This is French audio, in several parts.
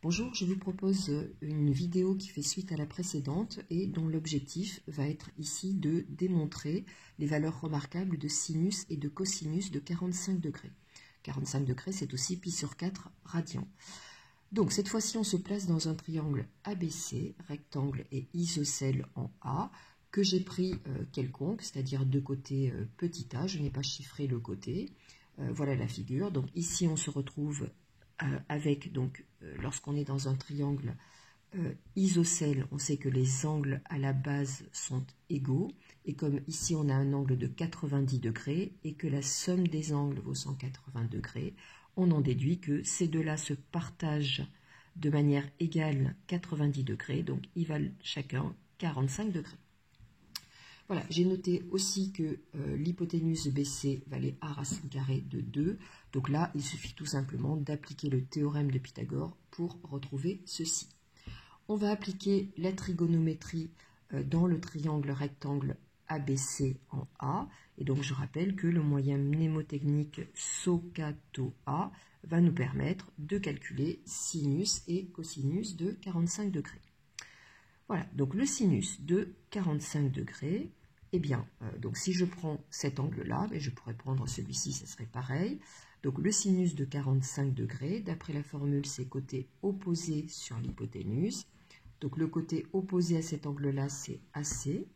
Bonjour, je vous propose une vidéo qui fait suite à la précédente et dont l'objectif va être ici de démontrer les valeurs remarquables de sinus et de cosinus de 45 degrés. 45 degrés, c'est aussi pi sur 4 radians. Donc cette fois-ci, on se place dans un triangle ABC, rectangle et isocèle en A, que j'ai pris quelconque, c'est-à-dire deux côtés petit a, je n'ai pas chiffré le côté. Voilà la figure. Donc ici, on se retrouve avec, lorsqu'on est dans un triangle isocèle, on sait que les angles à la base sont égaux, et comme ici on a un angle de 90 degrés et que la somme des angles vaut 180 degrés, on en déduit que ces deux-là se partagent de manière égale 90 degrés, donc ils valent chacun 45 degrés. Voilà, j'ai noté aussi que l'hypoténuse BC valait a racine carrée de 2. Donc là, il suffit tout simplement d'appliquer le théorème de Pythagore pour retrouver ceci. On va appliquer la trigonométrie dans le triangle rectangle ABC en A. Et donc, je rappelle que le moyen mnémotechnique SOHCAHTOA va nous permettre de calculer sinus et cosinus de 45 degrés. Voilà, donc le sinus de 45 degrés, eh bien, donc si je prends cet angle-là, je pourrais prendre celui-ci, ça serait pareil. Donc le sinus de 45 degrés, d'après la formule, c'est côté opposé sur l'hypoténuse. Donc le côté opposé à cet angle-là, c'est AC.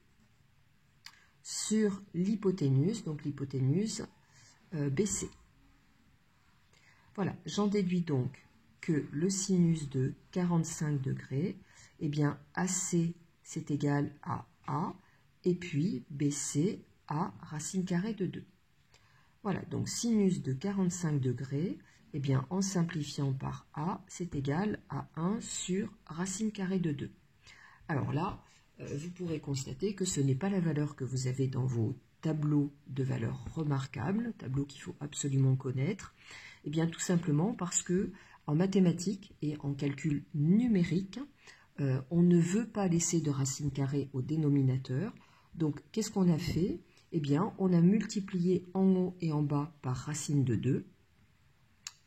Sur l'hypoténuse, donc l'hypoténuse BC. Voilà, j'en déduis donc que le sinus de 45 degrés, eh bien AC c'est égal à A, et puis BC à racine carrée de 2. Voilà, donc sinus de 45 degrés, eh bien en simplifiant par A, c'est égal à 1 sur racine carrée de 2. Alors là, vous pourrez constater que ce n'est pas la valeur que vous avez dans vos tableaux de valeurs remarquables, tableaux qu'il faut absolument connaître. Eh bien tout simplement parce que en mathématiques et en calcul numérique, on ne veut pas laisser de racine carrée au dénominateur. Donc qu'est-ce qu'on a fait? Eh bien on a multiplié en haut et en bas par racine de 2.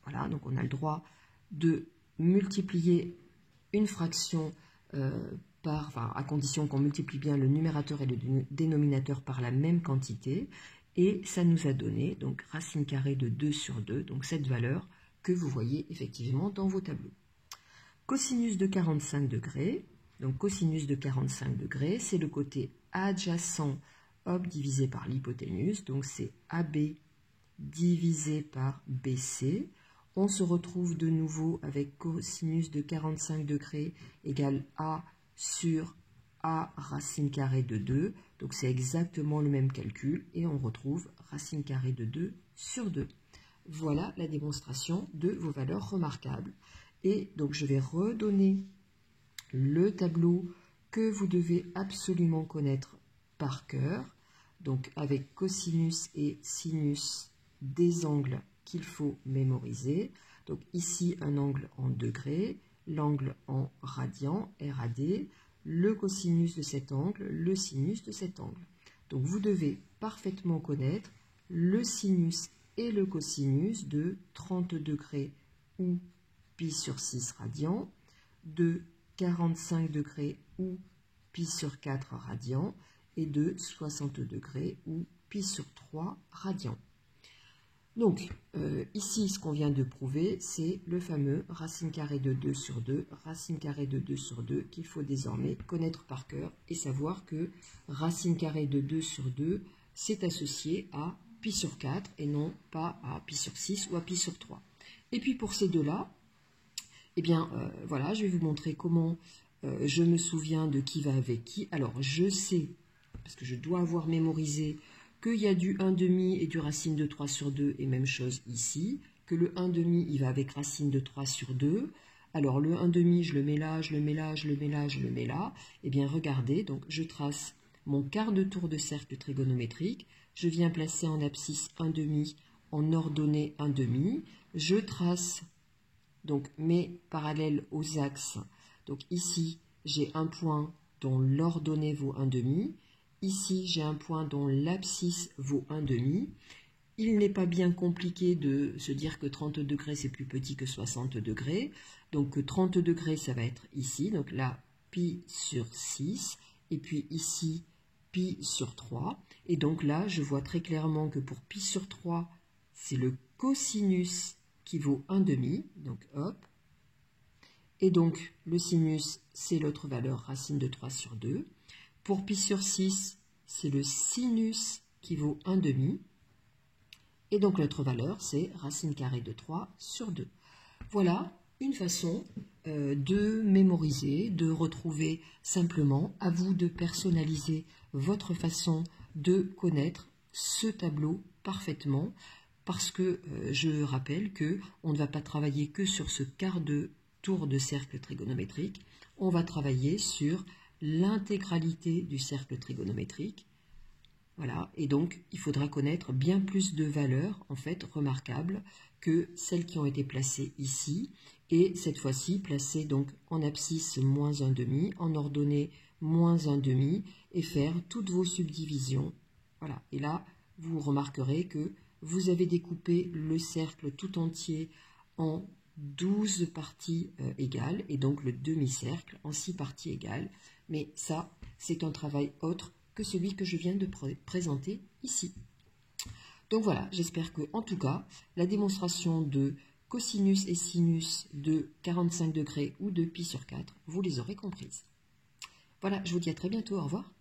Voilà, donc on a le droit de multiplier une fraction à condition qu'on multiplie bien le numérateur et le dénominateur par la même quantité. Et ça nous a donné donc racine carrée de 2 sur 2, donc cette valeur que vous voyez effectivement dans vos tableaux. Cosinus de 45 degrés, donc cosinus de 45 degrés, c'est le côté adjacent divisé par l'hypoténuse, donc c'est AB divisé par BC. On se retrouve de nouveau avec cosinus de 45 degrés égale A sur A racine carrée de 2. Donc c'est exactement le même calcul et on retrouve racine carrée de 2 sur 2. Voilà la démonstration de vos valeurs remarquables. Et donc je vais redonner le tableau que vous devez absolument connaître par cœur. Donc avec cosinus et sinus des angles qu'il faut mémoriser. Donc ici un angle en degrés, l'angle en radian, RAD, le cosinus de cet angle, le sinus de cet angle. Donc vous devez parfaitement connaître le sinus et le cosinus de 30 degrés ou pi sur 6 radians, de 45 degrés ou pi sur 4 radians, et de 60 degrés ou pi sur 3 radians. Donc, ici, ce qu'on vient de prouver, c'est le fameux racine carrée de 2 sur 2, racine carrée de 2 sur 2, qu'il faut désormais connaître par cœur et savoir que racine carrée de 2 sur 2, c'est associé à pi sur 4 et non pas à pi sur 6 ou à pi sur 3. Et puis pour ces deux-là, eh bien, voilà, je vais vous montrer comment je me souviens de qui va avec qui. Alors, je sais, parce que je dois avoir mémorisé qu'il y a du 1/2 et du racine de 3 sur 2, et même chose ici, que le 1/2, il va avec racine de 3 sur 2. Alors le 1/2, je le mets là, je le mets là, je le mets là, je le mets là. Eh bien regardez, donc je trace mon quart de tour de cercle trigonométrique, je viens placer en abscisse 1/2 en ordonnée 1/2, je trace donc mes parallèles aux axes. Donc ici, j'ai un point dont l'ordonnée vaut 1/2. Ici, j'ai un point dont l'abscisse vaut 1/2. il n'est pas bien compliqué de se dire que 30 degrés, c'est plus petit que 60 degrés. Donc 30 degrés, ça va être ici. Donc là, pi sur 6. Et puis ici, pi sur 3. Et donc là, je vois très clairement que pour pi sur 3, c'est le cosinus qui vaut 1/2. Donc hop. Et donc le sinus, c'est l'autre valeur, racine de 3 sur 2. Pour pi sur 6, c'est le sinus qui vaut 1/2. Et donc l'autre valeur, c'est racine carrée de 3 sur 2. Voilà une façon de mémoriser, de retrouver simplement, à vous de personnaliser votre façon de connaître ce tableau parfaitement, parce que je rappelle qu'on ne va pas travailler que sur ce quart de tour de cercle trigonométrique, on va travailler sur l'intégralité du cercle trigonométrique. Voilà, et donc il faudra connaître bien plus de valeurs, en fait, remarquables, que celles qui ont été placées ici, et cette fois-ci placées donc en abscisse moins 1/2, en ordonnée moins 1/2, et faire toutes vos subdivisions. Voilà, et là, vous remarquerez que vous avez découpé le cercle tout entier en 12 parties égales, et donc le demi-cercle en 6 parties égales, mais ça, c'est un travail autre que celui que je viens de présenter ici. Donc voilà, j'espère que, en tout cas, la démonstration de cosinus et sinus de 45 degrés ou de pi sur 4, vous les aurez comprises. Voilà, je vous dis à très bientôt, au revoir.